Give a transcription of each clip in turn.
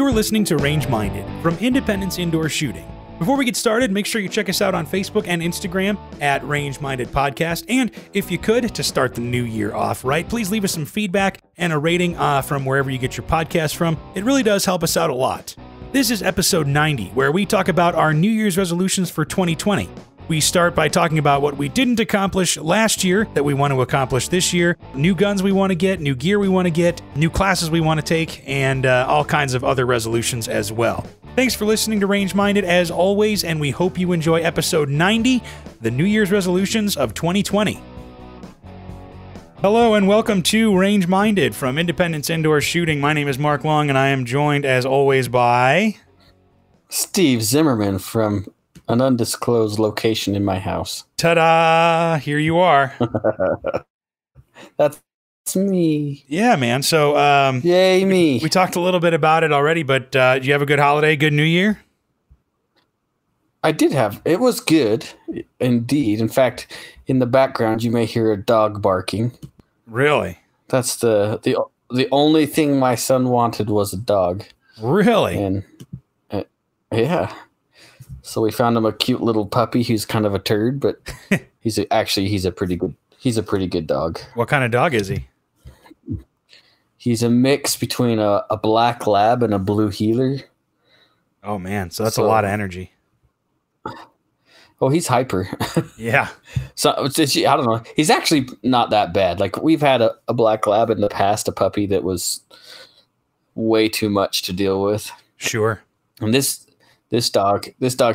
You're listening to Range Minded from Independence Indoor Shooting. Before we get started, make sure you check us out on Facebook and Instagram at Range Minded Podcast. And if you could, to start the new year off right, please leave us some feedback and a rating from wherever you get your podcast from. It really does help us out a lot. This is episode 90, where we talk about our New Year's resolutions for 2020. We start by talking about what we didn't accomplish last year that we want to accomplish this year, new guns we want to get, new gear we want to get, new classes we want to take, and all kinds of other resolutions as well. Thanks for listening to Range Minded as always, and we hope you enjoy episode 90, the New Year's resolutions of 2020. Hello and welcome to Range Minded from Independence Indoor Shooting. My name is Mark Long, and I am joined as always by Steve Zimmerman from an undisclosed location in my house. Ta-da! Here you are. That's me. Yeah, man. So, yay me. We talked a little bit about it already, but did you have a good holiday, good New Year? I did have. It was good, indeed. In fact, in the background, you may hear a dog barking. Really? That's the only thing my son wanted was a dog. Really? And yeah. So we found him a cute little puppy who's kind of a turd, but he's a pretty good dog. What kind of dog is he? He's a mix between a black lab and a blue heeler. Oh man, so that's a lot of energy. Oh, he's hyper. Yeah. So I don't know. He's actually not that bad. Like we've had a black lab in the past, a puppy that was way too much to deal with. Sure. And this dog,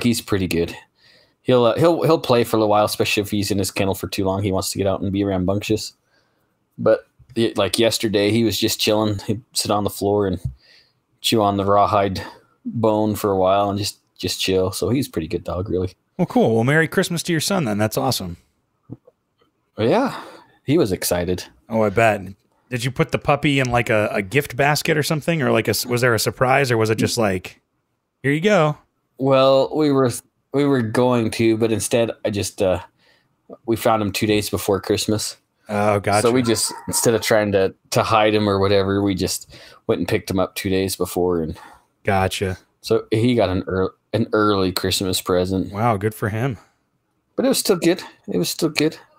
he's pretty good. He'll play for a little while, especially if he's in his kennel for too long. He wants to get out and be rambunctious. But like yesterday, he was just chilling. He'd sit on the floor and chew on the rawhide bone for a while and just chill. So he's a pretty good dog, really. Well, cool. Well, Merry Christmas to your son then. That's awesome. Yeah, he was excited. Oh, I bet. Did you put the puppy in like a gift basket or something? Or like was there a surprise, or was it just like, here you go? Well, we were going to, but instead I just we found him 2 days before Christmas. Oh, gotcha. So we just, instead of trying to hide him or whatever, we just went and picked him up 2 days before. And gotcha. So he got an early Christmas present. Wow, good for him. But it was still good.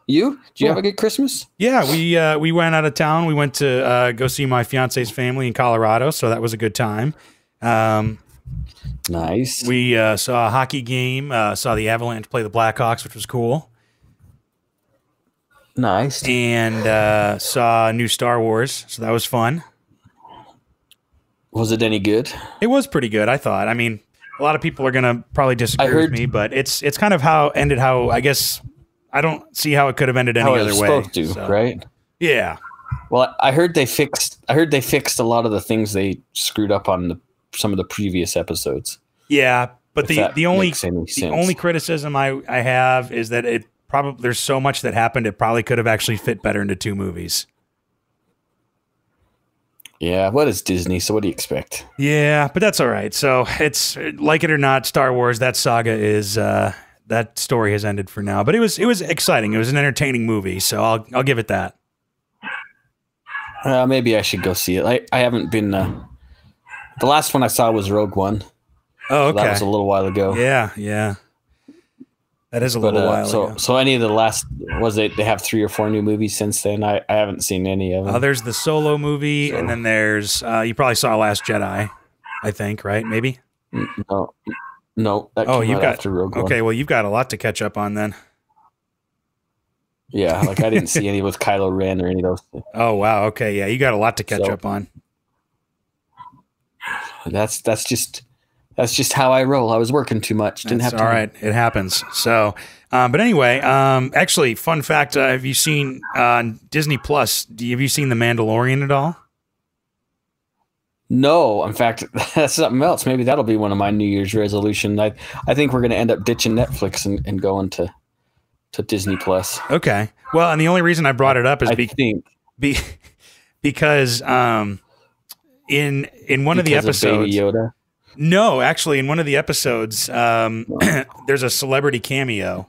You? Did you have a good Christmas? Yeah, we went out of town. We went to go see my fiance's family in Colorado, so that was a good time. Nice. We saw a hockey game, saw the Avalanche play the Blackhawks, which was cool. Nice. And saw new Star Wars, so that was fun. Was it any good? It was pretty good, I thought. I mean, a lot of people are going to probably disagree with me, but it's kind of how I guess I don't see how it could have ended any other way. Supposed to, so. Right? Yeah. Well, I heard they fixed a lot of the things they screwed up on some of the previous episodes. Yeah, but the only criticism I have is that there's so much that happened, it probably could have actually fit better into two movies. Yeah, what is Disney? So what do you expect? Yeah, but that's all right. So it's, like it or not, Star Wars, that saga is that story has ended for now. But it was exciting. It was an entertaining movie, so I'll give it that. Maybe I should go see it. I haven't been. The last one I saw was Rogue One. Oh, okay. So that was a little while ago. Yeah. That is a little while ago. So any of the last, they have 3 or 4 new movies since then? I haven't seen any of them. There's the Solo movie, and then there's, you probably saw Last Jedi, I think, right? Maybe? No, that came out after Rogue One. Okay, well, you've got a lot to catch up on then. Yeah, like I didn't see any with Kylo Ren or any of those. Oh, wow, okay, yeah, you got a lot to catch up on. That's just how I roll. I was working too much. Didn't have to. All right, it happens. So, but anyway, actually, fun fact: have you seen on Disney Plus? Have you seen The Mandalorian at all? No, in fact, that's something else. Maybe that'll be one of my New Year's resolutions. I think we're going to end up ditching Netflix and going to Disney Plus. Okay. Well, and the only reason I brought it up is because in one of the episodes, of Baby Yoda. No, actually, in one of the episodes, there's a celebrity cameo.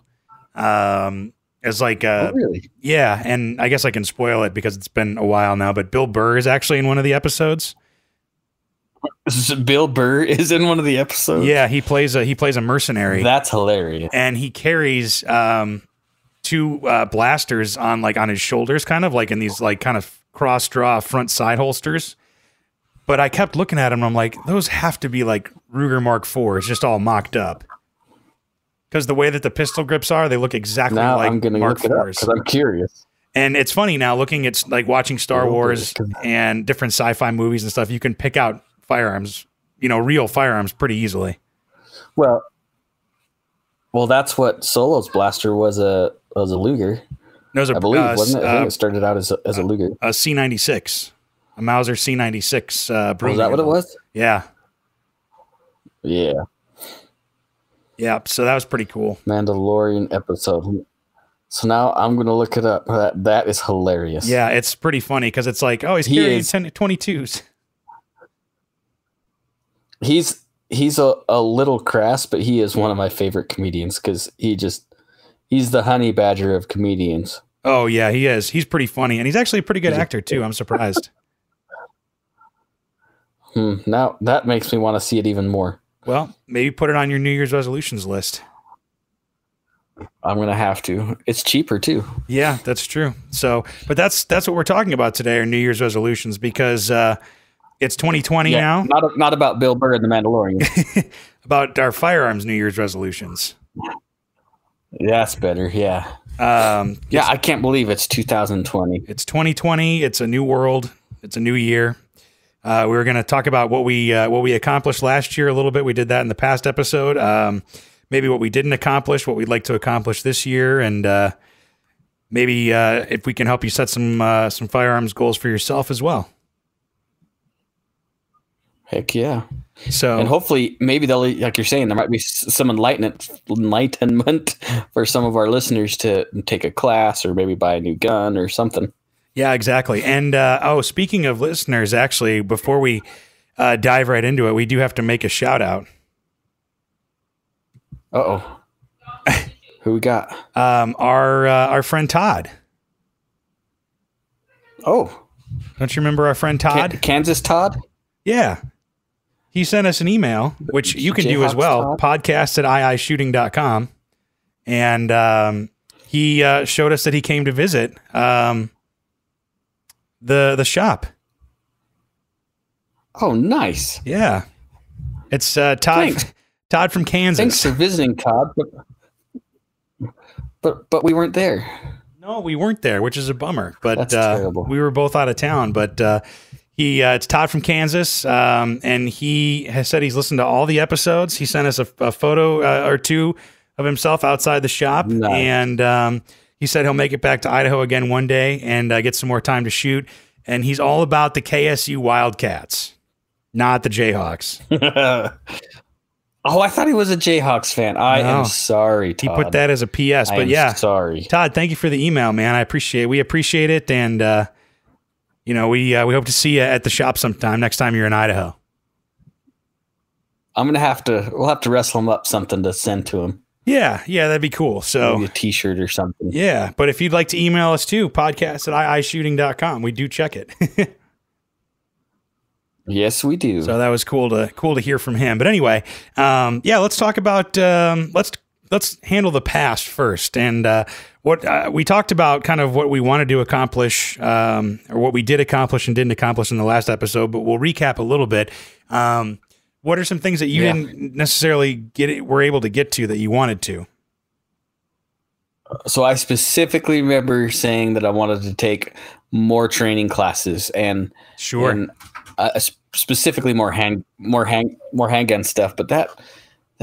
As like, really? Yeah, and I guess I can spoil it because it's been a while now. But Bill Burr is actually in one of the episodes. Bill Burr is in one of the episodes. Yeah, he plays a mercenary. That's hilarious. And he carries two blasters on his shoulders, kind of like in these like kind of cross draw front side holsters. But I kept looking at him and I'm like, those have to be like Ruger Mark IV. It's just all mocked up. Because the way that the pistol grips are, they look exactly like I'm gonna Mark look it up IVs. because I'm curious. And it's funny now looking at like watching Star Wars and different sci-fi movies and stuff, you can pick out firearms, real firearms pretty easily. Well, that's what Solo's blaster was a Luger. I believe, wasn't it? I think it started out as a Luger. A C96. A Mauser C96. Was that what it was? Yeah. Yeah. Yeah, so that was pretty cool. Mandalorian episode. So now I'm going to look it up. That is hilarious. Yeah, it's pretty funny because it's like, oh, he's carrying 22s. He's a little crass, but he is one of my favorite comedians because he's the honey badger of comedians. Oh, yeah, he is. He's pretty funny, and he's actually a pretty good actor, too. I'm surprised. Now that makes me want to see it even more. Well, maybe put it on your New Year's resolutions list. I'm going to have to. It's cheaper too. Yeah, that's true. So, but that's what we're talking about today, our New Year's resolutions, because it's 2020 now. Not about Bill Burr and the Mandalorian. About our firearms New Year's resolutions. That's better. Yeah. I can't believe it's 2020. It's 2020. It's a new world. It's a new year. We were going to talk about what we accomplished last year a little bit. We did that in the past episode. Maybe what we didn't accomplish, what we'd like to accomplish this year, and maybe if we can help you set some firearms goals for yourself as well. Heck yeah! So, and hopefully, maybe they'll, like you're saying, there might be some enlightenment for some of our listeners to take a class or maybe buy a new gun or something. Yeah, exactly. And speaking of listeners, actually, before we dive right into it, we do have to make a shout out. Uh-oh. Who we got? Our friend Todd. Oh. Don't you remember our friend Todd? Kansas Todd? Yeah. He sent us an email, which you can do as well, podcast@iishooting.com. And he showed us that he came to visit the shop. Oh, nice. Yeah. It's Todd. Thanks. Todd from Kansas. Thanks for visiting, Todd. But we weren't there. No, we weren't there, which is a bummer. But that's terrible. We were both out of town. But it's Todd from Kansas, and he has said he's listened to all the episodes. He sent us a photo or two of himself outside the shop, nice. And he said he'll make it back to Idaho again one day and get some more time to shoot. And he's all about the KSU Wildcats, not the Jayhawks. Oh, I thought he was a Jayhawks fan. I am sorry, Todd. He put that as a PS, but yeah. Sorry. Todd, thank you for the email, man. We appreciate it. And, we hope to see you at the shop sometime next time you're in Idaho. We'll have to wrestle him up something to send to him. Yeah, that'd be cool. So maybe a t-shirt or something. Yeah, but if you'd like to email us too, podcast@iishooting.com. We do check it. Yes, we do. So that was cool to hear from him. But anyway, let's talk about let's handle the past first. And what we talked about, kind of what we wanted to accomplish, or what we did accomplish and didn't accomplish in the last episode. But we'll recap a little bit. What are some things that you didn't necessarily were able to get to that you wanted to? So I specifically remember saying that I wanted to take more training classes and specifically more handgun stuff, but that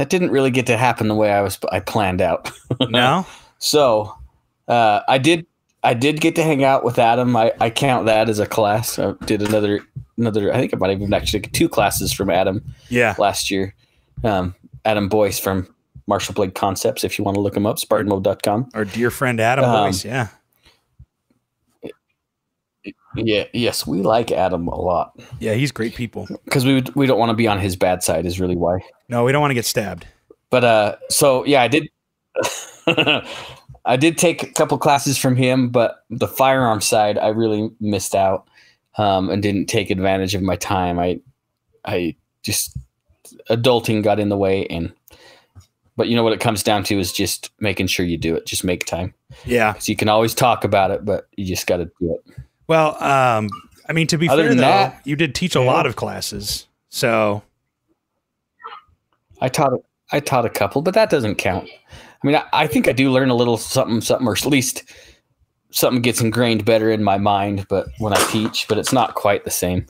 didn't really get to happen the way I planned out. No. So I did get to hang out with Adam. I count that as a class. I did another. I think I might have even actually taken 2 classes from Adam. Yeah. Last year, Adam Boyce from Marshall Blade Concepts. If you want to look him up, SpartanMode.com. Our dear friend Adam Boyce. Yeah. Yeah. Yes, we like Adam a lot. Yeah, he's great people. Because we don't want to be on his bad side. Is really why. No, we don't want to get stabbed. But I did. I did take a couple classes from him, but the firearm side, I really missed out and didn't take advantage of my time. I I just adulting got in the way, but you know what it comes down to is just making sure you do it. Just make time. Yeah. So you can always talk about it, but you just got to do it. Well, I mean, to be Other fair than though, that, you did teach a lot of classes. So I taught a couple, but that doesn't count. I mean, I think I do learn a little something, or at least something gets ingrained better in my mind, but when I teach, but it's not quite the same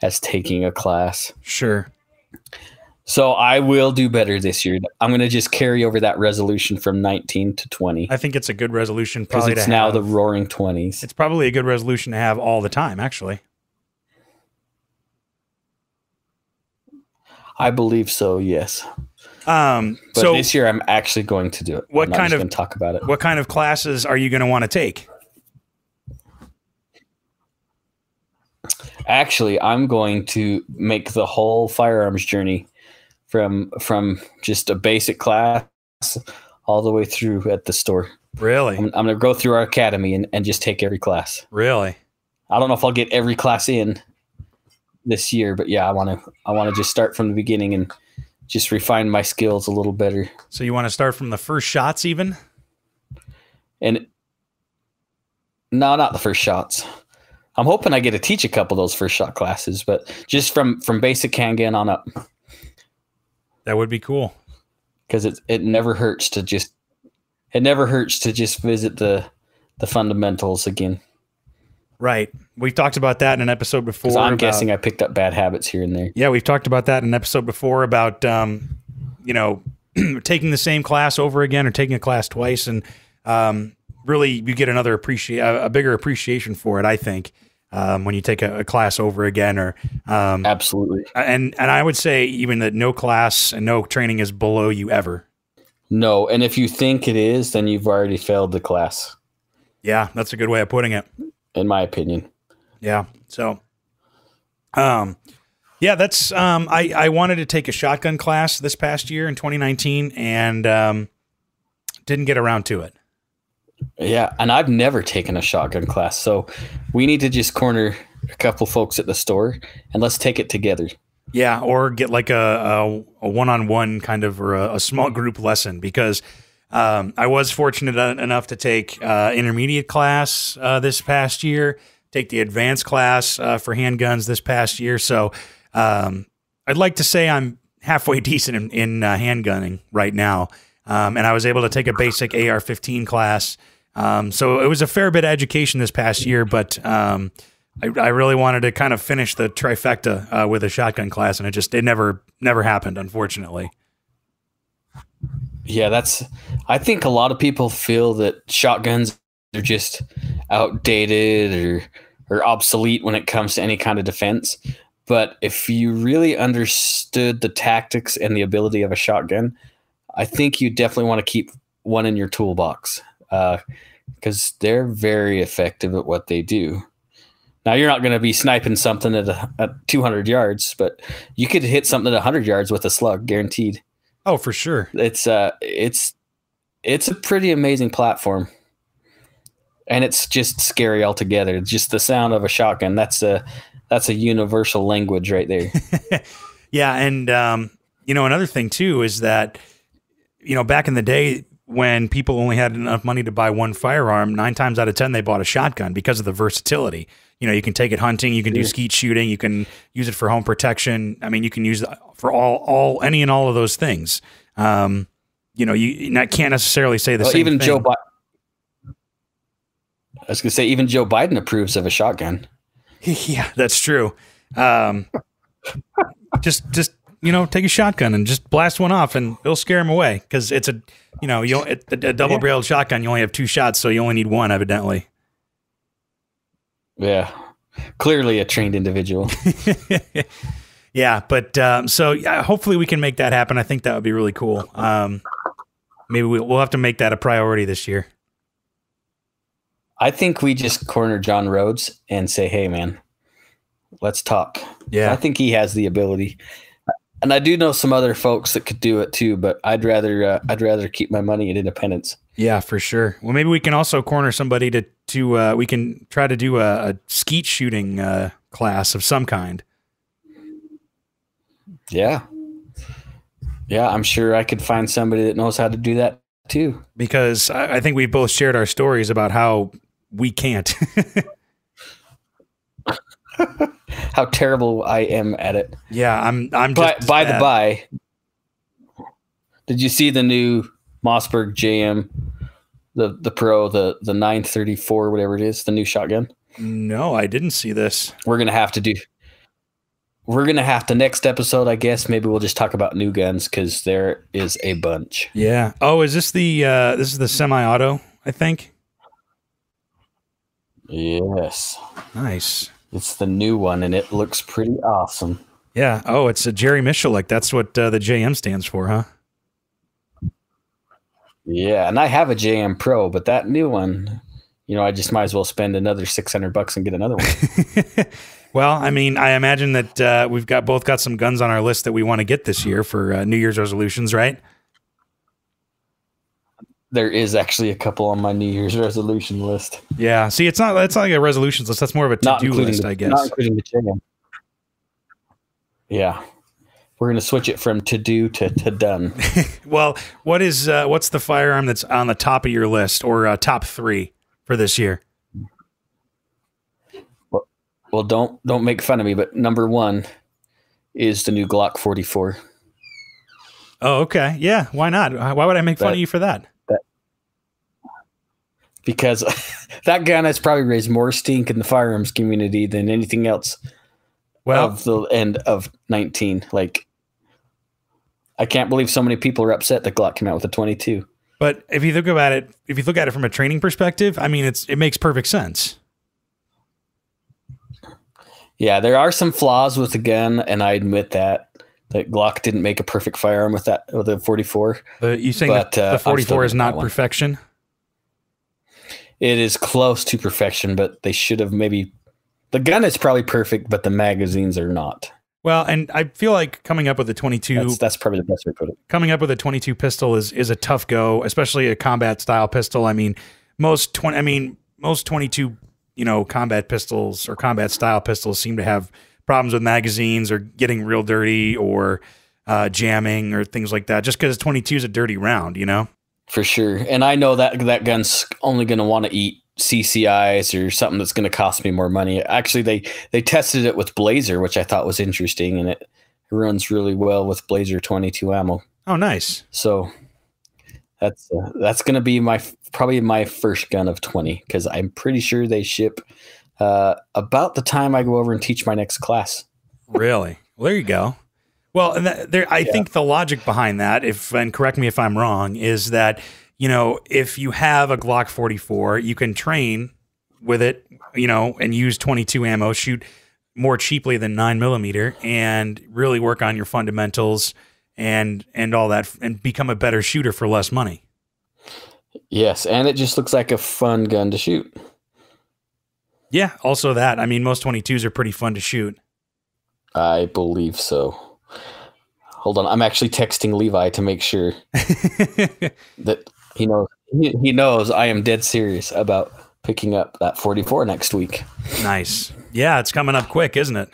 as taking a class. Sure. So I will do better this year. I'm going to just carry over that resolution from 19 to 20. I think it's a good resolution because probably it's to now have. the roaring 20s. It's probably a good resolution to have all the time, actually. I believe so, yes. But so this year I'm actually going to do it. What I'm not kind just of going to talk about it? What kind of classes are you going to want to take? Actually, I'm going to make the whole firearms journey from just a basic class all the way through at the store. Really? I'm going to go through our academy and just take every class. Really? I don't know if I'll get every class in this year, but yeah, I want to just start from the beginning and just refine my skills a little better. So you want to start from the first shots even? And no, not the first shots. I'm hoping I get to teach a couple of those first shot classes, but just from basic handgun on up. That would be cool. Because it never hurts to just visit the fundamentals again. Right. We've talked about that in an episode before. Because I'm guessing I picked up bad habits here and there. Yeah, we've talked about that in an episode before about taking the same class over again or taking a class twice, and really you get a bigger appreciation for it, I think, when you take a class over again. Or absolutely. And I would say even that no class and no training is below you ever. No, and if you think it is, then you've already failed the class. Yeah, that's a good way of putting it, in my opinion. Yeah. So, yeah, that's, I wanted to take a shotgun class this past year in 2019 and, didn't get around to it. Yeah. And I've never taken a shotgun class. So we need to just corner a couple folks at the store and let's take it together. Yeah. Or get like a one-on-one kind of, or a small group lesson, because, I was fortunate enough to take, intermediate class, this past year, take the advanced class for handguns this past year. So I'd like to say I'm halfway decent in handgunning right now. And I was able to take a basic AR-15 class. So it was a fair bit of education this past year, but I really wanted to kind of finish the trifecta with a shotgun class, and it never happened, unfortunately. Yeah, I think a lot of people feel that shotguns are just outdated or obsolete when it comes to any kind of defense. But if you really understood the tactics and the ability of a shotgun, I think you definitely want to keep one in your toolbox, because they're very effective at what they do. Now, you're not going to be sniping something at 200 yards, but you could hit something at 100 yards with a slug, guaranteed. Oh, for sure. It's a pretty amazing platform. And it's just scary altogether. Just the sound of a shotgun. That's a universal language right there. Yeah. And, another thing too, is that, back in the day when people only had enough money to buy one firearm, 9 times out of 10, they bought a shotgun because of the versatility. You can take it hunting, you can do skeet shooting, you can use it for home protection. I mean, you can use it for any and all of those things. You can't necessarily say the same even thing. I was going to say, even Joe Biden approves of a shotgun. Yeah, that's true. Just take a shotgun and just blast one off, and it'll scare him away, because it's a double-barreled shotgun. You only have 2 shots, so you only need 1, evidently. Yeah, clearly a trained individual. Yeah, but hopefully we can make that happen. I think that would be really cool. Maybe we'll have to make that a priority this year. I think we just corner John Rhodes and say, "Hey, man, let's talk." Yeah, I think he has the ability, and I do know some other folks that could do it too. But I'd rather keep my money at independence. Yeah, for sure. Well, maybe we can also corner somebody to we can try to do a skeet shooting class of some kind. Yeah. Yeah, I'm sure I could find somebody that knows how to do that too. Because I think we both shared our stories about how we can't. How terrible I am at it. Yeah, I'm just By the bad. by, did you see the new Mossberg JM, the Pro, the 934, whatever it is, the new shotgun? No, I didn't see this. We're gonna have to next episode, I guess. Maybe we'll just talk about new guns because there is a bunch. Yeah. Oh, is this this is the semi-auto, I think? Yes. Nice. It's the new one, and it looks pretty awesome. Yeah. Oh, it's a Jerry Michalik. That's what the JM stands for, huh? Yeah, and I have a JM Pro, but that new one, I just might as well spend another $600 and get another one. Well, I mean, I imagine that we've both got some guns on our list that we want to get this year for New Year's resolutions, right? There is actually a couple on my New Year's resolution list. Yeah. See, it's not like a resolutions list. That's more of a to-do list, I guess. Not including the JM. Yeah. We're going to switch it from to do to done. Well, what's the firearm that's on the top of your list, or top 3 for this year? Well, don't make fun of me, but number 1 is the new Glock 44. Oh, okay. Yeah, why not? Why would I make fun of you for that? Because that gun has probably raised more stink in the firearms community than anything else. Well, of the end of 19. Like, I can't believe so many people are upset that Glock came out with a 22. But if you look at it from a training perspective, I mean, it makes perfect sense. Yeah, there are some flaws with the gun, and I admit that Glock didn't make a perfect firearm with a 44. You saying that the 44 is not perfection? It is close to perfection, but they should have maybe. The gun is probably perfect, but the magazines are not. Well, and I feel like coming up with a 22. That's probably the best way to put it. Coming up with a 22 pistol is a tough go, especially a combat style pistol. I mean, most 22 combat pistols or combat style pistols seem to have problems with magazines or getting real dirty or jamming or things like that, just because 22 is a dirty round, For sure. And I know that gun's only going to want to eat CCIs or something that's going to cost me more money. Actually, they tested it with Blazer, which I thought was interesting, and it runs really well with Blazer 22 ammo. Oh, nice. So that's going to be probably my first gun of 20, because I'm pretty sure they ship about the time I go over and teach my next class. Really? Well, there you go. Well, and I think the logic behind that, and correct me if I'm wrong, is that if you have a Glock 44, you can train with it, and use 22 ammo, shoot more cheaply than 9mm, and really work on your fundamentals and all that, and become a better shooter for less money. Yes, and it just looks like a fun gun to shoot. Yeah, also that. I mean, most 22s are pretty fun to shoot. I believe so. Hold on, I'm actually texting Levi to make sure that he knows. He knows I am dead serious about picking up that 44 next week. Nice. Yeah, it's coming up quick, isn't it?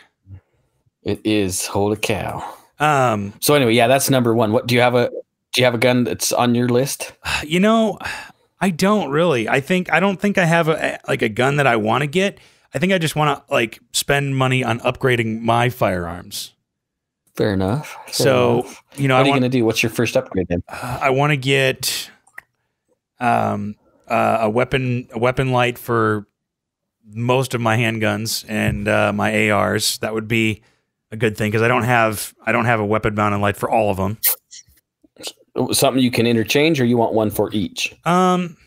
It is. Holy cow. So anyway, yeah, that's number 1. What do you have a gun that's on your list? I don't really. I don't think I have a gun that I want to get. I think I just want to spend money on upgrading my firearms. Fair enough. What are you going to do? What's your first upgrade then? I want to get a weapon light for most of my handguns and my ARs. That would be a good thing, because I don't have a weapon mounted light for all of them. Something you can interchange, or you want one for each? Probably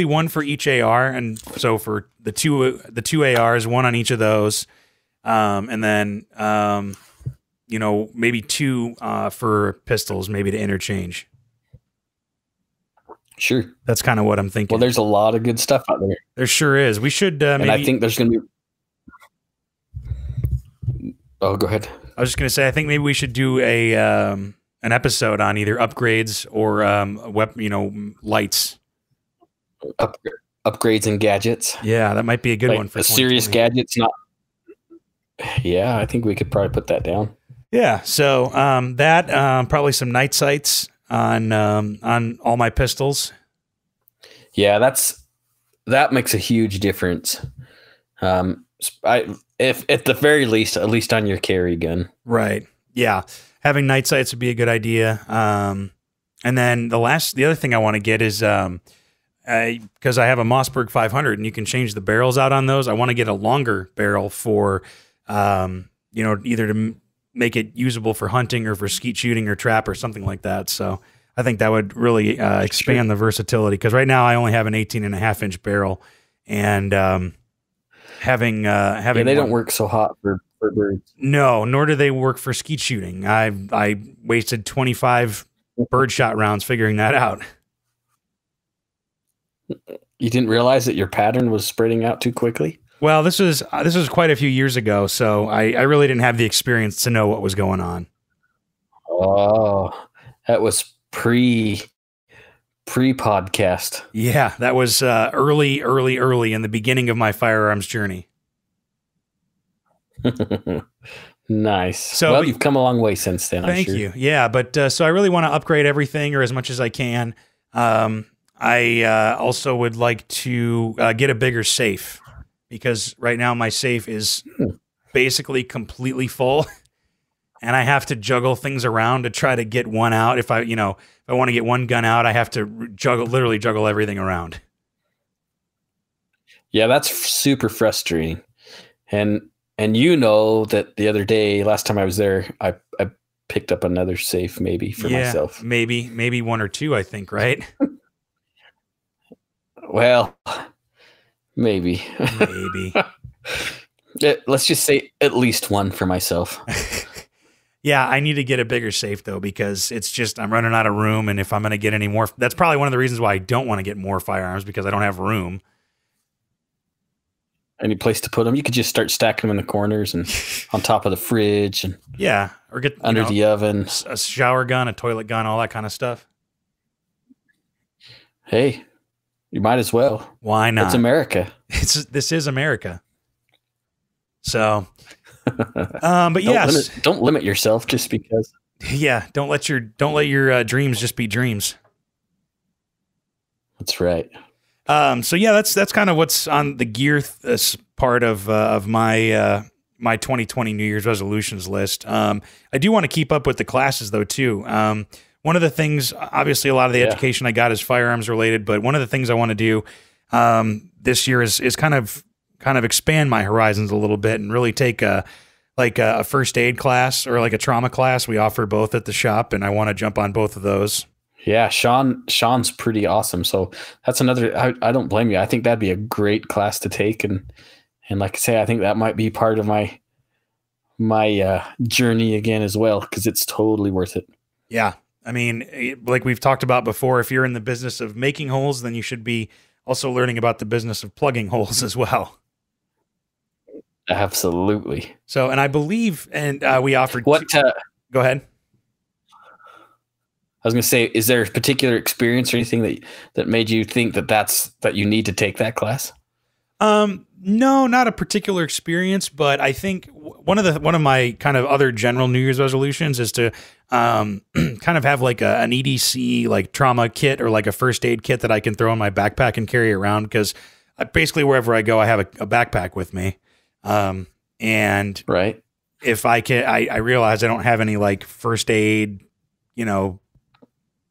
one for each AR, and so for the two ARs, one on each of those, and then maybe 2 for pistols, maybe to interchange. Sure, that's kind of what I'm thinking. Well, there's a lot of good stuff out there. There sure is. We should. And I think there's going to be. Oh, go ahead. I was just going to say, I think maybe we should do an episode on either upgrades or lights. Upgrades and gadgets. Yeah, that might be a good one for serious gadgets. Not. Yeah, I think we could probably put that down. Yeah. So that probably some night sights on all my pistols. Yeah, that makes a huge difference. If at the very least, at least on your carry gun. Right. Yeah. Having night sights would be a good idea. And then the other thing I want to get is because I have a Mossberg 500 and you can change the barrels out on those. I want to get a longer barrel for, either to make it usable for hunting or for skeet shooting or trap or something like that. So I think that would really expand the versatility, because right now I only have an 18.5-inch barrel, and having they don't work so hot for birds. No, nor do they work for skeet shooting. I wasted 25 birdshot rounds figuring that out. You didn't realize that your pattern was spreading out too quickly? Well, this was quite a few years ago, so I really didn't have the experience to know what was going on. Oh, that was pre-podcast. Yeah, that was early in the beginning of my firearms journey. Nice. So, well, you've come a long way since then. Thank you. Yeah, but so I really want to upgrade everything, or as much as I can. I also would like to get a bigger safe, because right now my safe is basically completely full, and I have to juggle things around to try to get one out. If I want to get one gun out, I have to literally juggle everything around. Yeah, that's super frustrating. And that the other day, last time I was there, I picked up another safe maybe for myself. Maybe one or two, I think, right? Well, maybe. Let's just say at least one for myself. Yeah, I need to get a bigger safe, though, because it's just I'm running out of room. And if I'm going to get any more, that's probably one of the reasons why I don't want to get more firearms, because I don't have room. Any place to put them? You could just start stacking them in the corners and on top of the fridge, and or get under the oven. A shower gun, a toilet gun, all that kind of stuff. Hey, you might as well. Why not? It's America. This is America. So, but yes, don't limit yourself just because. Yeah, don't let your dreams just be dreams. That's right. So yeah, that's kind of what's on the gear part of my my 2020 New Year's resolutions list. I do want to keep up with the classes though too. One of the things, obviously, a lot of the education I got is firearms related, but one of the things I want to do this year is kind of expand my horizons a little bit and really take a first aid class or like a trauma class. We offer both at the shop, and I want to jump on both of those. Yeah, Sean's pretty awesome. So that's another. I don't blame you. I think that'd be a great class to take, and like I say, I think that might be part of my journey again as well, because it's totally worth it. Yeah, I mean, like we've talked about before, if you're in the business of making holes, then you should be also learning about the business of plugging holes as well. Absolutely. So, and I believe, and we offered. What? Go ahead. I was going to say, is there a particular experience or anything that made you think that you need to take that class? No, not a particular experience, but I think one of my kind of other general New Year's resolutions is to kind of have like an EDC like trauma kit or like a first aid kit that I can throw in my backpack and carry around, because basically wherever I go, I have a backpack with me. And right. If I realize I don't have any like first aid,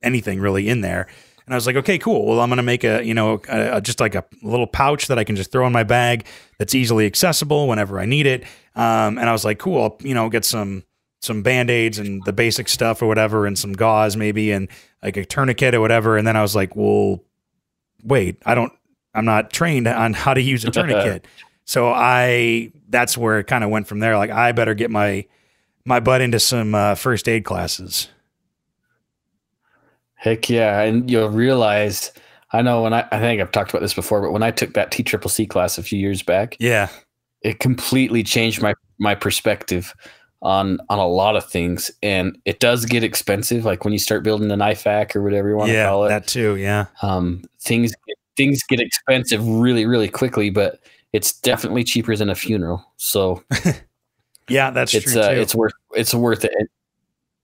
anything really in there. And I was like, okay, cool. Well, I'm going to make just like a little pouch that I can just throw in my bag that's easily accessible whenever I need it. And I was like, cool, I'll, get some Band-Aids and the basic stuff or whatever, and some gauze maybe, and like a tourniquet or whatever. And then I was like, well, wait, I'm not trained on how to use a tourniquet. So that's where it kind of went from there. Like, I better get my butt into some first aid classes. Heck yeah. And you'll realize, I know I think I've talked about this before, but when I took that TCCC class a few years back, it completely changed my perspective on a lot of things. And it does get expensive. Like when you start building an IFAC or whatever you want to call it. That too. Yeah. Things get expensive really, really quickly, but it's definitely cheaper than a funeral. So yeah, that's true too. it's worth it.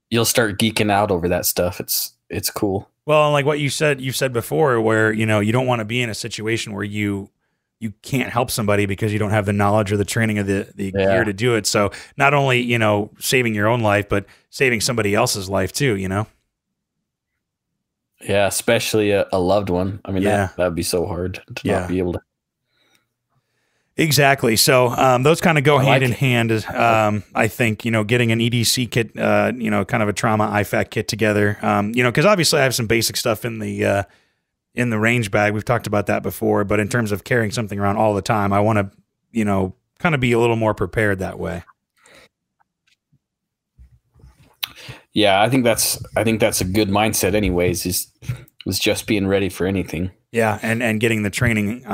You'll start geeking out over that stuff. It's cool. Well, like what you said before, where, you know, you don't want to be in a situation where you can't help somebody because you don't have the knowledge or the training of the gear to do it. So not only, you know, saving your own life, but saving somebody else's life too, you know? Yeah, especially a loved one. I mean, that'd be so hard to not be able to. Exactly. So those kind of go hand in hand. I think, you know, getting an EDC kit, you know, kind of a trauma IFAK kit together, you know, because obviously I have some basic stuff in the range bag. We've talked about that before, but in terms of carrying something around all the time, I want to, you know, kind of be a little more prepared that way. Yeah, I think that's a good mindset anyways, is just being ready for anything. Yeah, and getting the training,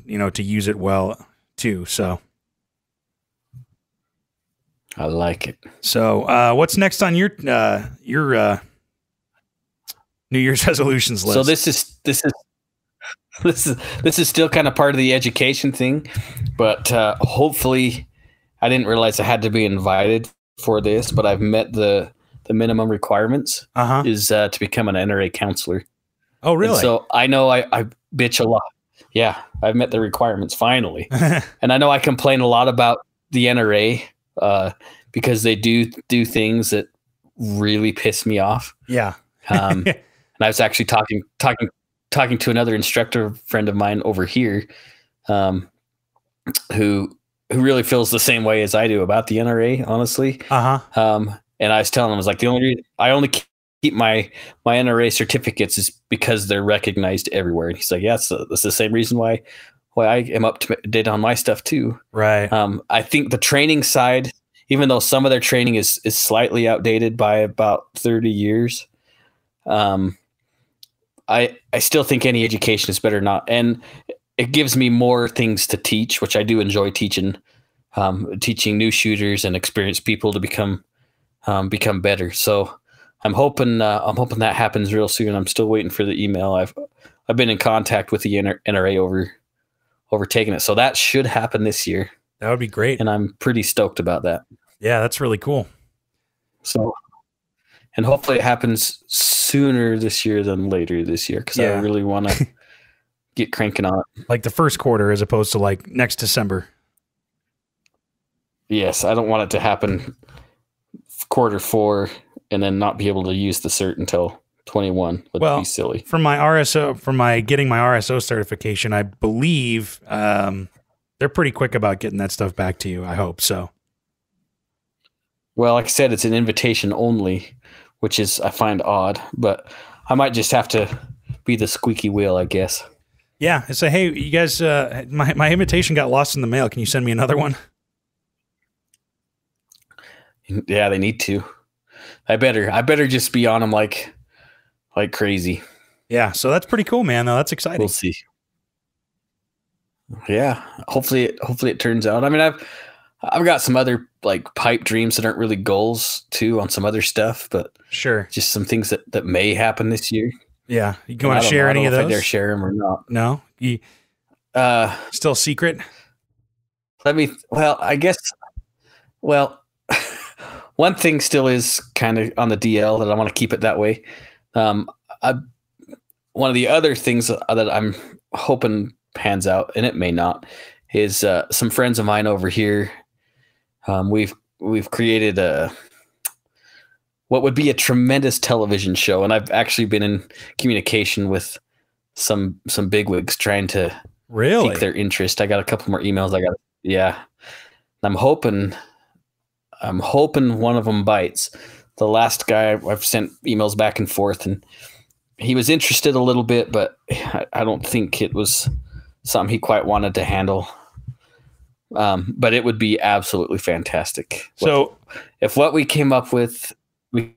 you know, to use it well too. So I like it. So what's next on your New Year's resolutions list? So this is still kind of part of the education thing, but hopefully, I didn't realize I had to be invited for this, but I've met the minimum requirements is to become an NRA counselor. Oh, really? And so I know I bitch a lot. Yeah, I've met the requirements finally. And I know I complain a lot about the NRA because they do things that really piss me off. Yeah. And I was actually talking to another instructor friend of mine over here who really feels the same way as I do about the NRA, honestly. And I was telling him, I was like, the only reason I only keep my NRA certificates is because they're recognized everywhere. And he's like, yeah, that's the same reason why I am up to date on my stuff too. Right. I think the training side, even though some of their training is slightly outdated by about 30 years, I still think any education is better not. And it gives me more things to teach, which I do enjoy teaching new shooters and experienced people to become better. So I'm hoping that happens real soon. I'm still waiting for the email. I've been in contact with the NRA over taking it. So that should happen this year. That would be great. And I'm pretty stoked about that. Yeah, that's really cool. So, and hopefully it happens sooner this year than later this year, because I really want to get cranking on it. Like the first quarter as opposed to like next December. Yes, I don't want it to happen Q4 and then not be able to use the cert until 21. Would be silly. For my getting my RSO certification, I believe they're pretty quick about getting that stuff back to you. I hope so. Well, like I said, it's an invitation only, which is, I find odd, but I might just have to be the squeaky wheel, I guess. Yeah. And say, hey, you guys, my invitation got lost in the mail. Can you send me another one? Yeah, they need to. I better just be on them like crazy. Yeah. So that's pretty cool, man. Though that's exciting. We'll see. Yeah. Hopefully it turns out. I mean, I've got some other like pipe dreams that aren't really goals too on some other stuff, but sure, just some things that may happen this year. Yeah. You want to share any of those? I dare share them or not. No, still secret. I guess, one thing still is kind of on the DL that I want to keep it that way. One of the other things that I'm hoping pans out, and it may not, is some friends of mine over here. We've created what would be a tremendous television show, and I've actually been in communication with some bigwigs trying to pique their interest. I got a couple more emails. I'm hoping one of them bites. The last guy, I've sent emails back and forth, and he was interested a little bit, but I don't think it was something he quite wanted to handle. But it would be absolutely fantastic. So if what we came up with, we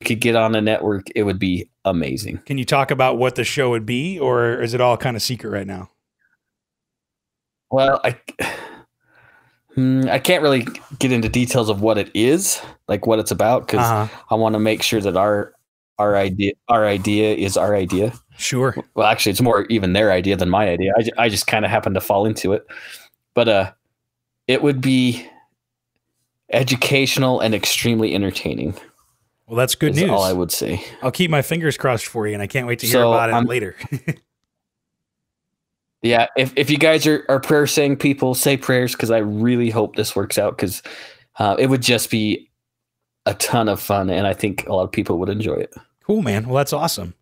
could get on a network, it would be amazing. Can you talk about what the show would be, or is it all kind of secret right now? Well, I can't really get into details of what it is, like what it's about, because I want to make sure that our idea is our idea. Sure. Well, actually, it's more even their idea than my idea. I just kind of happened to fall into it, but it would be educational and extremely entertaining. Well, that's good news. All I would say. I'll keep my fingers crossed for you, and I can't wait to hear about it later. Yeah, if you guys are prayer saying people, say prayers, because I really hope this works out, because it would just be a ton of fun, and I think a lot of people would enjoy it. Cool, man. Well, that's awesome.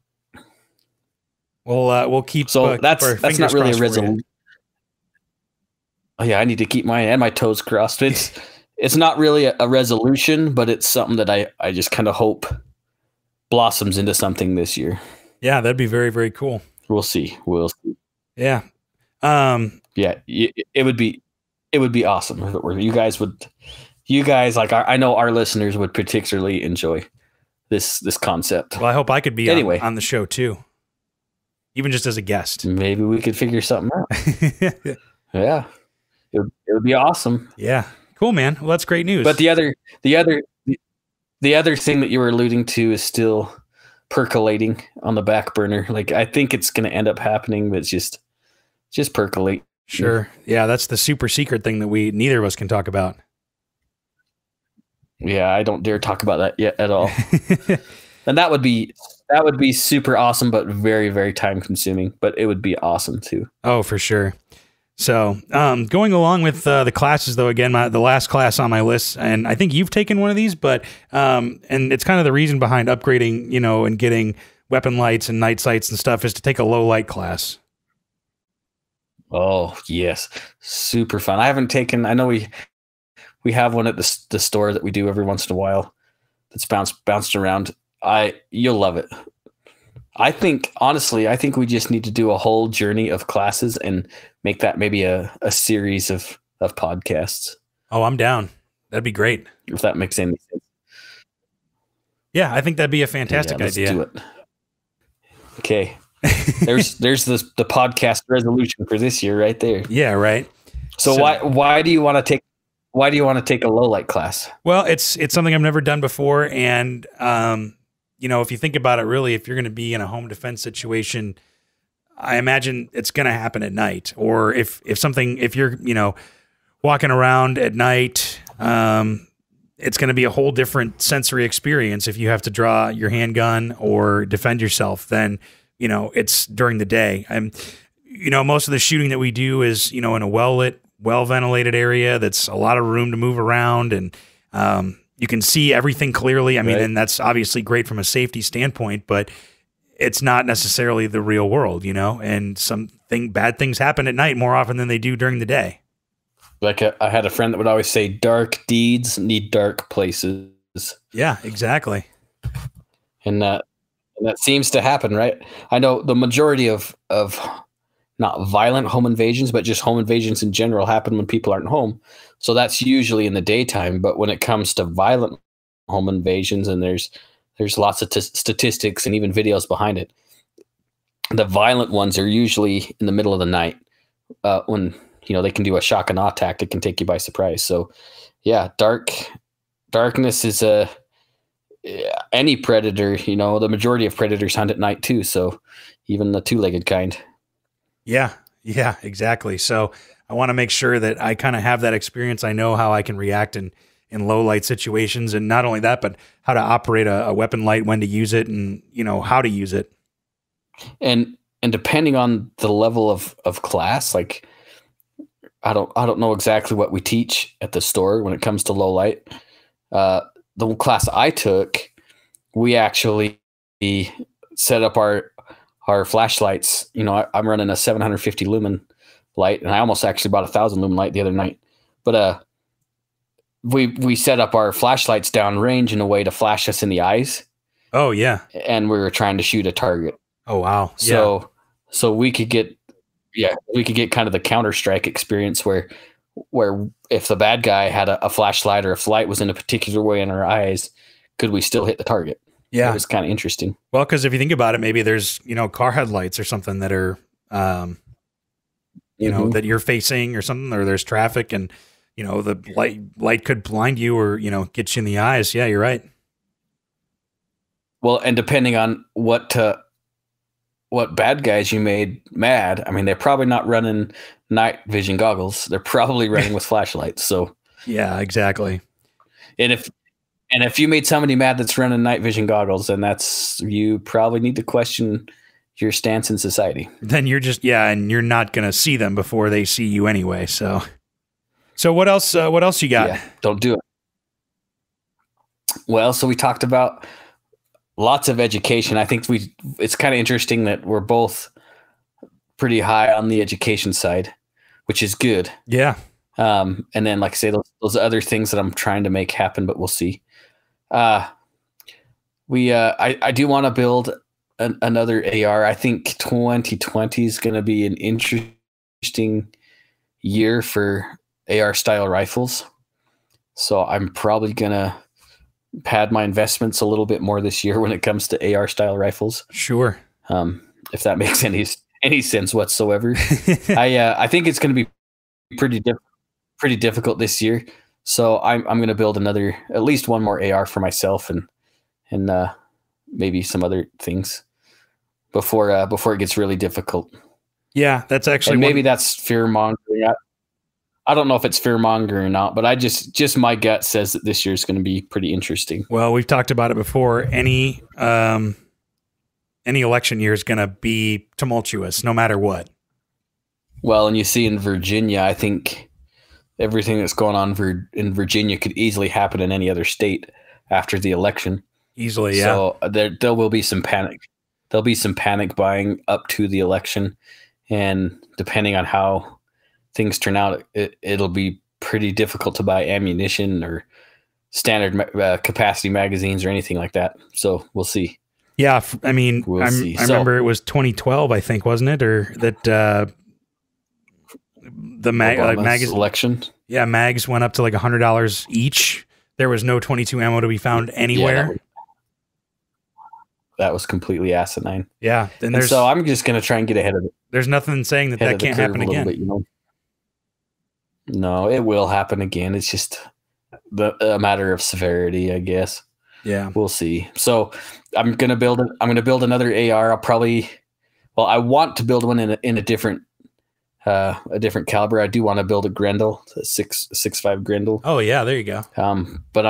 We'll keep. So that's not really a resolution. Oh yeah, I need to keep my toes crossed. It's not really a resolution, but it's something that I just kind of hope blossoms into something this year. Yeah, that'd be very, very cool. We'll see. Yeah. Yeah, it would be awesome if it were. You guys, like, I know our listeners would particularly enjoy this concept. Well, I hope I could be on the show too, even just as a guest. Maybe we could figure something out. Yeah, it would be awesome. Yeah, cool, man. Well, that's great news. But the other thing that you were alluding to is still percolating on the back burner. Like, I think it's going to end up happening, but it's just percolate. Sure. Yeah, that's the super secret thing that neither of us can talk about. Yeah, I don't dare talk about that yet at all. And that would be super awesome, but very, very time consuming. But it would be awesome too. Oh, for sure. So, going along with the classes, though, again, the last class on my list, and I think you've taken one of these, but and it's kind of the reason behind upgrading, and getting weapon lights and night sights and stuff, is to take a low light class. Oh yes, super fun. I haven't taken. I know we have one at the store that we do every once in a while. That's bounced around. You'll love it. I think we just need to do a whole journey of classes and make that maybe a series of podcasts. Oh, I'm down. That'd be great. If that makes any sense. Yeah, I think that'd be a fantastic idea. Let's do it. Okay. There's the podcast resolution for this year right there. Yeah, right. So why do you want to take a low light class? Well, it's something I've never done before, and if you think about it, really, if you're going to be in a home defense situation, I imagine it's going to happen at night. Or if you're walking around at night, it's going to be a whole different sensory experience if you have to draw your handgun or defend yourself than it's during the day. Most of the shooting that we do is in a well-lit, well-ventilated area that's a lot of room to move around, and you can see everything clearly. I mean, and that's obviously great from a safety standpoint, but it's not necessarily the real world, and bad things happen at night more often than they do during the day. Like I had a friend that would always say, dark deeds need dark places. Yeah, exactly. And that seems to happen, right? I know the majority of not violent home invasions, but just home invasions in general happen when people aren't home. So that's usually in the daytime. But when it comes to violent home invasions, and there's lots of statistics and even videos behind it, the violent ones are usually in the middle of the night when they can do a shock and awe tactic and take you by surprise. So yeah, darkness is any predator. The majority of predators hunt at night too. So even the two-legged kind. Yeah, exactly. So I want to make sure that I kind of have that experience. I know how I can react in low light situations, and not only that, but how to operate a weapon light, when to use it, and how to use it. And depending on the level of class, like I don't know exactly what we teach at the store when it comes to low light. The class I took, we actually set up our flashlights. I'm running a 750 lumen light, and I almost actually bought 1,000 lumen light the other night. But we set up our flashlights down range in a way to flash us in the eyes. Oh yeah. And we were trying to shoot a target. Oh wow. So we could get kind of the Counter-Strike experience where if the bad guy had a flashlight, or if light was in a particular way in our eyes, could we still hit the target? Yeah. It was kind of interesting. Well, because if you think about it, maybe there's, car headlights or something that are, that you're facing or something, or there's traffic, and, the light could blind you or, get you in the eyes. Yeah, you're right. Well, and depending on what bad guys you made mad, I mean, they're probably not running night vision goggles. They're probably running with flashlights. So yeah, exactly. And if you made somebody mad that's running night vision goggles, then you probably need to question your stance in society. Then you're just, and you're not going to see them before they see you anyway. So what else you got? Yeah, don't do it. Well, so we talked about lots of education. I think it's kind of interesting that we're both pretty high on the education side, which is good. Yeah. And then, like I say, those other things that I'm trying to make happen, but we'll see. I do want to build another AR. I think 2020 is going to be an interesting year for AR style rifles. So I'm probably going to pad my investments a little bit more this year when it comes to AR style rifles. Sure. If that makes any sense whatsoever. I think it's going to be pretty difficult this year. So I'm going to build at least one more AR for myself and maybe some other things before it gets really difficult. Yeah, that's actually maybe that's fear mongering. I don't know if it's fear mongering or not, but I just my gut says that this year is going to be pretty interesting. Well, we've talked about it before. Any election year is going to be tumultuous, no matter what. Well, and you see in Virginia, I think everything that's going on in Virginia could easily happen in any other state after the election. Easily, yeah. So there will be some panic. There'll be some panic buying up to the election, and depending on how things turn out, it'll be pretty difficult to buy ammunition or standard capacity magazines or anything like that. So we'll see. Yeah, I mean, I remember it was 2012, I think, wasn't it? Or that the magazine election. Yeah, mags went up to like $100 each. There was no 22 ammo to be found anywhere. Yeah, that was completely asinine. Yeah, and so I'm just going to try and get ahead of it. There's nothing saying that can't happen again. Bit, No, it will happen again. It's just a matter of severity, I guess. Yeah, we'll see. So I'm going to build another AR. I want to build one in a different caliber. I do want to build a Grendel, a 6.5 Grendel. Oh yeah, there you go. But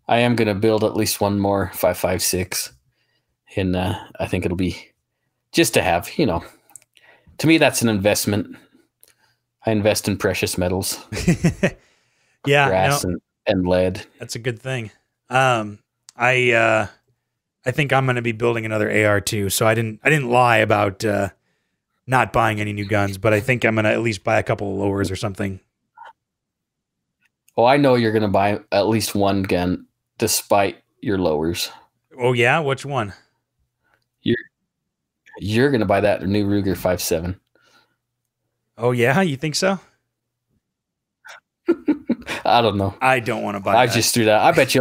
I am gonna build at least one more 5.56, and I think it'll be just to have. To me, that's an investment. I invest in precious metals. Yeah, brass and lead. That's a good thing. I think I'm going to be building another AR too. So I didn't lie about not buying any new guns, but I think I'm going to at least buy a couple of lowers or something. Well, I know you're going to buy at least one gun despite your lowers. Oh yeah, which one? You're going to buy that new Ruger 5.7. Oh yeah, you think so? I don't know. I don't want to buy. I just threw that. I bet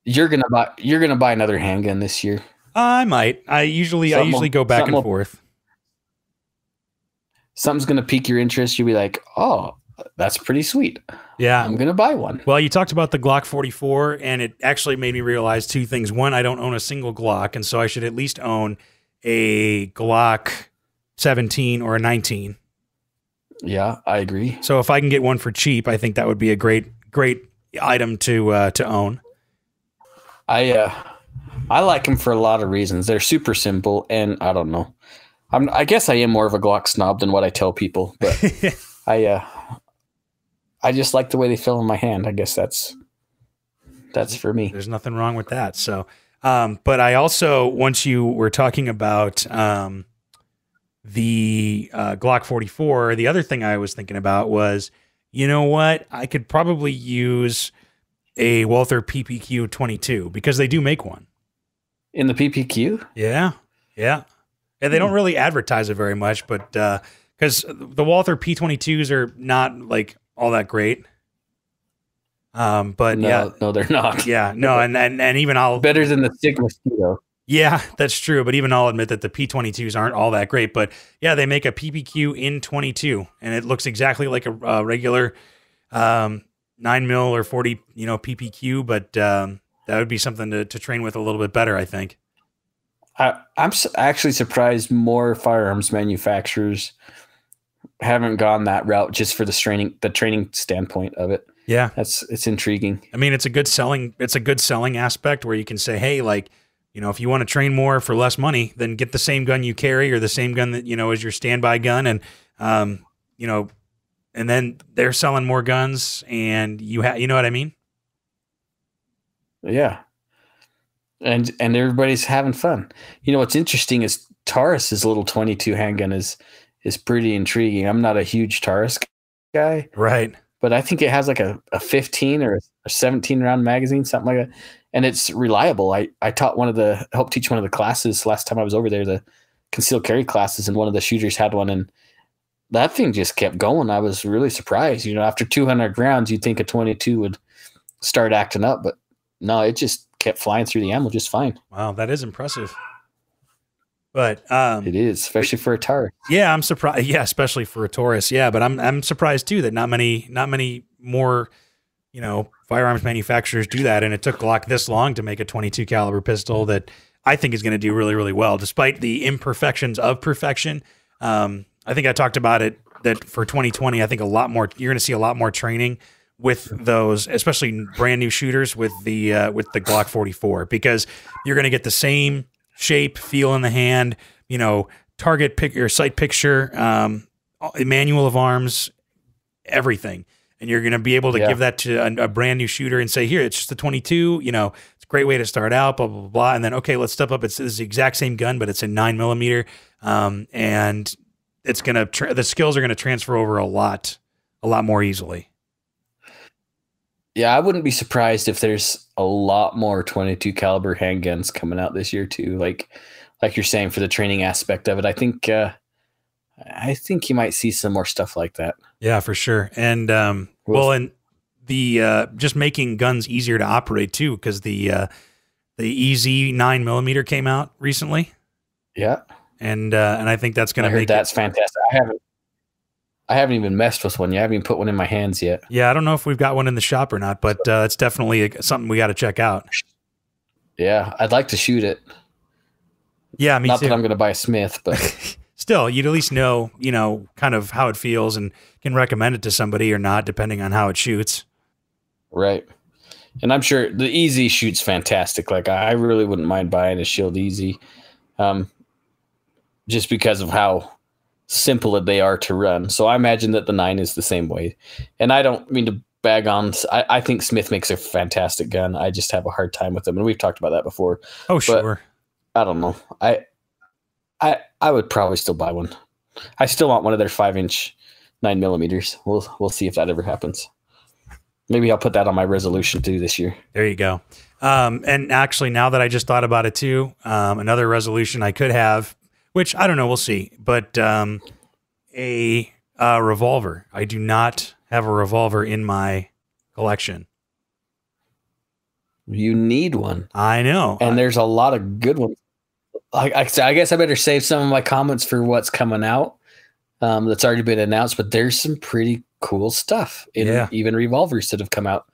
you're gonna buy another handgun this year. I might. I usually go back and forth. Something's gonna pique your interest. You'll be like, "Oh, that's pretty sweet. Yeah, I'm gonna buy one." Well, you talked about the Glock 44, and it actually made me realize two things. One, I don't own a single Glock, and so I should at least own a Glock 17 or a 19. Yeah, I agree. So if I can get one for cheap, I think that would be a great item to own. I like them for a lot of reasons. They're super simple, and I don't know. I guess I am more of a Glock snob than what I tell people, but I just like the way they feel in my hand. I guess that's for me. There's nothing wrong with that. So, but I also, once you were talking about the Glock 44, the other thing I was thinking about was, you know what? I could probably use a Walther PPQ 22 because they do make one. In the PPQ? Yeah. Yeah. And they don't really advertise it very much, but because the Walther P22s are not like all that great. But no, they're not. Yeah, no, and even I'll better than the Sig Mosquito. Yeah, that's true. But even I'll admit that the P22s aren't all that great. But yeah, they make a PPQ in 22, and it looks exactly like a regular 9mm or 40, PPQ. But that would be something to train with a little bit better, I think. I'm actually surprised more firearms manufacturers haven't gone that route just for the training standpoint of it. Yeah. It's intriguing. I mean, it's a good selling aspect where you can say, hey, like, if you want to train more for less money, then get the same gun you carry or the same gun that, is your standby gun. And, and then they're selling more guns and you know what I mean? Yeah. And everybody's having fun. What's interesting is Taurus's little 22 handgun is pretty intriguing. I'm not a huge Taurus guy. Right. But I think it has like a 15 or a 17 round magazine, something like that. And it's reliable. I helped teach one of the classes last time I was over there, the concealed carry classes, and one of the shooters had one, and that thing just kept going. I was really surprised. After 200 rounds, you'd think a 22 would start acting up, but no, it just kept flying through the ammo just fine. Wow, that is impressive. But it is, especially for a Taurus. Yeah, I'm surprised. Yeah, especially for a Taurus. Yeah, but I'm surprised too that not many more, firearms manufacturers do that. And it took Glock this long to make a 22 caliber pistol that I think is going to do really, really well, despite the imperfections of perfection. I think I talked about it that for 2020, I think you're going to see a lot more training with those, especially brand new shooters with the Glock 44, because you're going to get the same shape, feel in the hand, target pick or sight picture, manual of arms, everything. And you're going to be able to give that to a brand new shooter and say, here, it's just a 22, it's a great way to start out, blah, blah, blah, blah. And then, okay, let's step up. It's the exact same gun, but it's a 9mm. And it's going to, the skills are going to transfer over a lot more easily. Yeah, I wouldn't be surprised if there's a lot more 22 caliber handguns coming out this year too. Like you're saying, for the training aspect of it, I think you might see some more stuff like that. Yeah, for sure. And and the just making guns easier to operate too, because the EZ 9mm came out recently. Yeah, and I think that's going to make that's fantastic. I haven't even messed with one yet. I haven't even put one in my hands yet. Yeah, I don't know if we've got one in the shop or not, but it's definitely something we got to check out. Yeah, I'd like to shoot it. Yeah, me not too. That I'm going to buy a Smith, but still, you'd at least know, kind of how it feels and can recommend it to somebody or not, depending on how it shoots. Right. And I'm sure the Easy shoots fantastic. Like, I really wouldn't mind buying a Shield Easy, just because of how simple they are to run. So I imagine that the 9 is the same way. And I don't mean to bag on. I think Smith makes a fantastic gun. I just have a hard time with them, and we've talked about that before. Oh, sure. But I don't know. I would probably still buy one. I still want one of their 5-inch 9mm. We'll see if that ever happens. Maybe I'll put that on my resolution too this year. There you go. And actually, now that I just thought about it too, another resolution I could have, which I don't know, we'll see. But a revolver. I do not have a revolver in my collection. You need one. I know. And there's a lot of good ones. I guess I better save some of my comments for what's coming out. That's already been announced, but there's some pretty cool stuff in even revolvers that have come out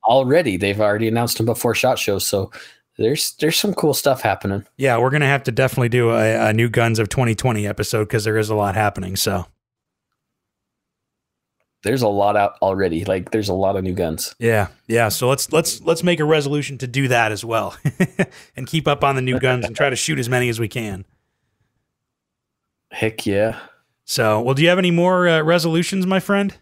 already. They've already announced them before SHOT Show, so there's some cool stuff happening. Yeah, we're gonna have to definitely do a new Guns of 2020 episode, because there is a lot happening. So there's a lot out already. Like, there's a lot of new guns. Yeah. So let's make a resolution to do that as well, and keep up on the new guns and try to shoot as many as we can. Heck yeah. So, well, do you have any more resolutions, my friend?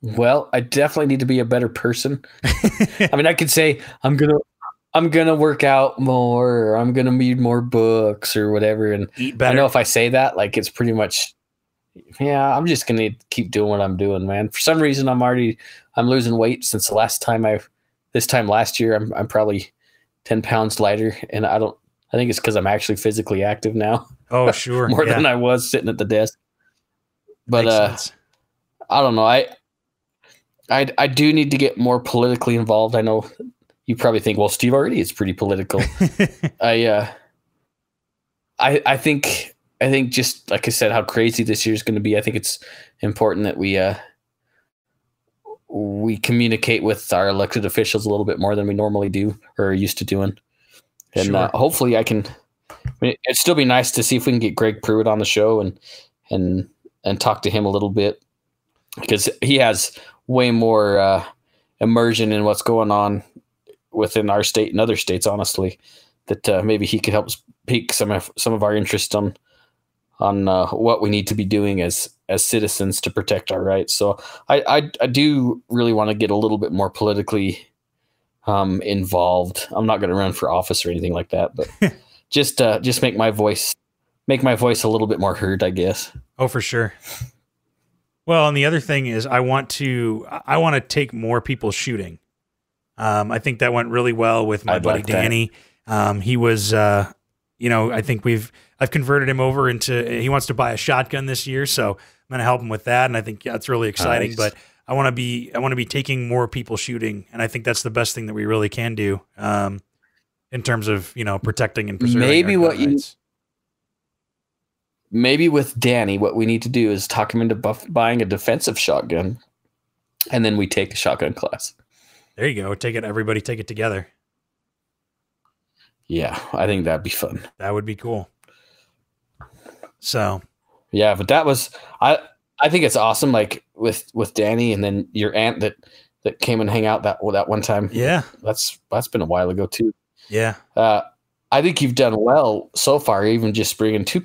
Well, I definitely need to be a better person. I mean, I could say I'm gonna work out more, or I'm gonna read more books or whatever. And eat better. I know if I say that, like, it's pretty much, I'm just gonna keep doing what I'm doing, man. For some reason, I'm losing weight since the last time this time last year. I'm probably 10 pounds lighter, and I think it's because I'm actually physically active now. Oh, sure. More than I was sitting at the desk. But I don't know. I do need to get more politically involved. I know you probably think, well, Steve already is pretty political. I think just like I said, how crazy this year is going to be. I think it's important that we communicate with our elected officials a little bit more than we normally do or are used to doing. And hopefully it'd still be nice to see if we can get Greg Pruitt on the show and talk to him a little bit, because he has way more immersion in what's going on within our state and other states, honestly, that maybe he could help pique some of our interest on what we need to be doing as citizens to protect our rights. So I do really want to get a little bit more politically involved. I'm not going to run for office or anything like that, but just make my voice a little bit more heard, I guess. Oh, for sure. Well, and the other thing is I want to take more people shooting. I think that went really well with my buddy Danny. He was, I think I've converted him over into, he wants to buy a shotgun this year. So I'm going to help him with that. And I think that's really exciting, but I want to be taking more people shooting. And I think that's the best thing that we really can do, in terms of, protecting and preserving our gun rights. Maybe with Danny, what we need to do is talk him into buying a defensive shotgun, and then we take a shotgun class. There you go. Everybody take it together. Yeah, I think that'd be fun. That would be cool. So, yeah, but that was I think it's awesome. Like with Danny, and then your aunt that came and hang out that one time. Yeah, that's been a while ago too. Yeah, I think you've done well so far. Even just bringing 2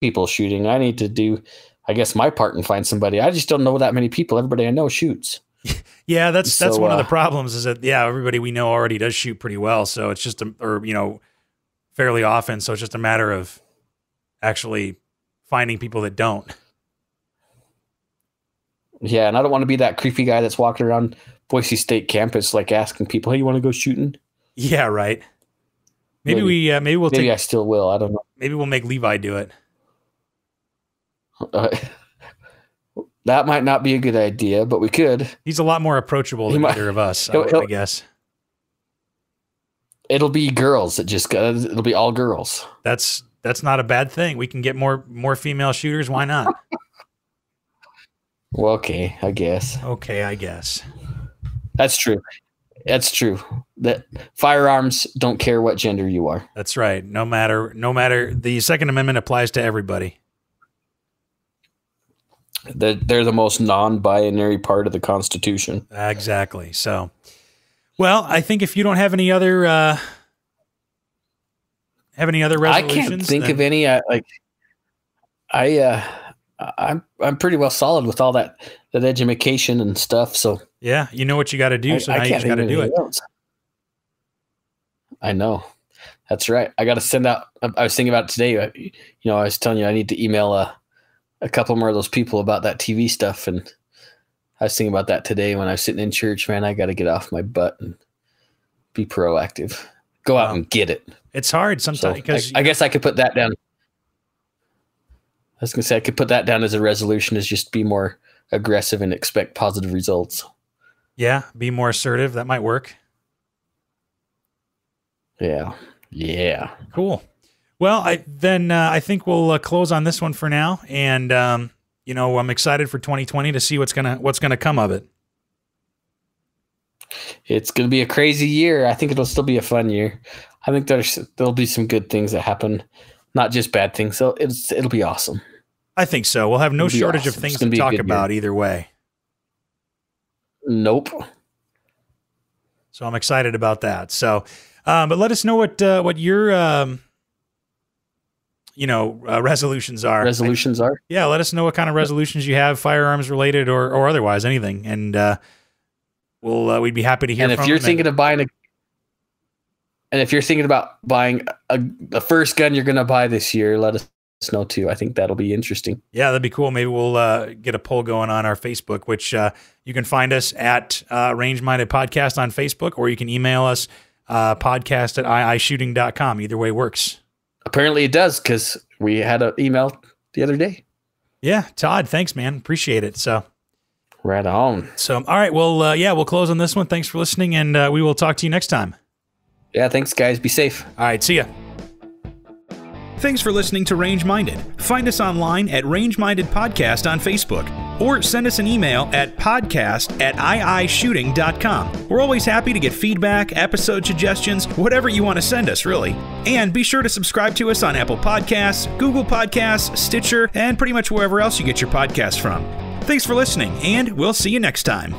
people shooting. I need to do, I guess, my part and find somebody. I just don't know that many people. Everybody I know shoots. Yeah, that's one of the problems is that, everybody we know already does shoot pretty well. So it's just, fairly often. So it's just a matter of actually finding people that don't. Yeah, and I don't want to be that creepy guy that's walking around Boise State campus, like asking people, "Hey, you want to go shooting?" Yeah, right. Maybe I still will. I don't know. Maybe we'll make Levi do it. That might not be a good idea, but we could. He's a lot more approachable than either of us, I guess. It'll be girls. It'll be all girls. That's not a bad thing. We can get more female shooters. Why not? Well, okay, I guess. That's true. That firearms don't care what gender you are. That's right. No matter the Second Amendment applies to everybody. They're the most non-binary part of the Constitution. Exactly. So, well, I think if you don't have any other resolutions, I can't think of any. I'm pretty well solid with all that education and stuff. So yeah, you know what you got to do. So now you just got to do it. I know. That's right. I got to send out. I was thinking about it today. I was telling you I need to email a couple more of those people about that TV stuff, and I was thinking about that today when I was sitting in church. Man, I got to get off my butt and be proactive. Go out and get it. It's hard sometimes because I guess I could put that down. I was going to say I could put that down as a resolution, is just be more aggressive and expect positive results. Yeah, be more assertive. That might work. Yeah. Cool. Well, I think we'll close on this one for now, and I'm excited for 2020 to see what's gonna come of it. It's gonna be a crazy year. I think it'll still be a fun year. I think there'll be some good things that happen, not just bad things. So it'll be awesome. I think so. We'll have no shortage of things to talk about either way. Nope. So I'm excited about that. So, but let us know what your resolutions are. Yeah, let us know what kind of resolutions you have, firearms related or otherwise, anything, and we'd be happy to hear. And if you're thinking of buying if you're thinking about buying the first gun you're going to buy this year, let us know too. I think that'll be interesting. Yeah, that'd be cool. Maybe we'll get a poll going on our Facebook, which you can find us at Range Minded Podcast on Facebook, or you can email us podcast@iishooting.com. Either way works. Apparently it does, because we had an email the other day. Yeah, Todd, thanks, man. Appreciate it. So, right on. So, all right, well, we'll close on this one. Thanks for listening, and we will talk to you next time. Yeah, thanks, guys. Be safe. All right, see ya. Thanks for listening to Range Minded. Find us online at Range Minded Podcast on Facebook, or send us an email at podcast@iishooting.com. We're always happy to get feedback, episode suggestions, whatever you want to send us, really. And be sure to subscribe to us on Apple Podcasts, Google Podcasts, Stitcher, and pretty much wherever else you get your podcasts from. Thanks for listening, and we'll see you next time.